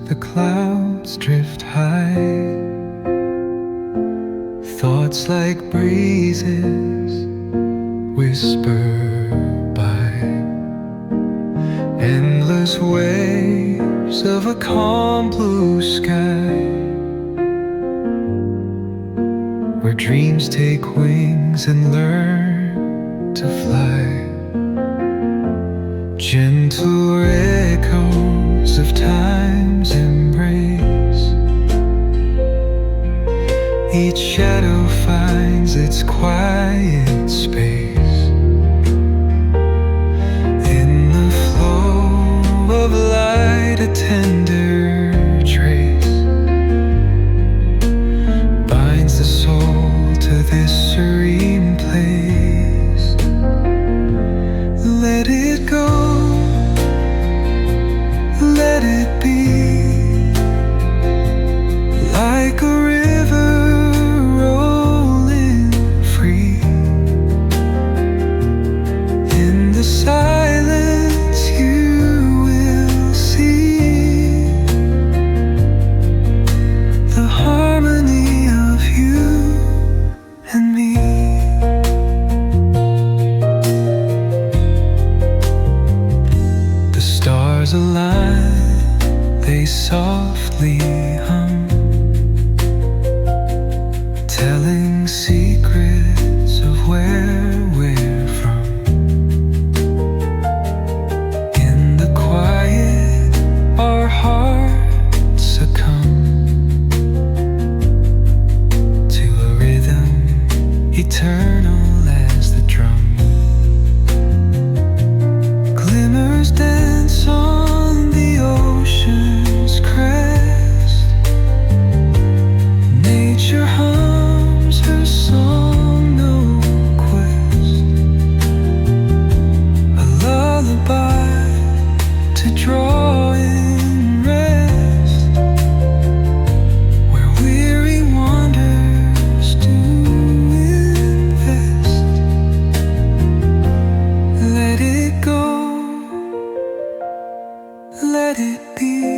the clouds drift high. Thoughts like breezes whisper by. Endless waves of a calm blue sky, where dreams take wings and learn to fly. Gentle echoes of time's embrace. Each shadow finds its quiet space. In the flow of light, a tender trace binds the soul to this serene place. Let it go, let it be, like a river rolling free. In the silence you will see the harmony of you and me. The stars align, they softly hum, telling secrets of where we're from. In the quiet, our hearts succumb to a rhythm eternal as the drum. Glimmers dance on the ocean's crest. Nature hums her song, no quest. A lullaby to draw in rest, where weary wanderers do invest. Let it go, let it be.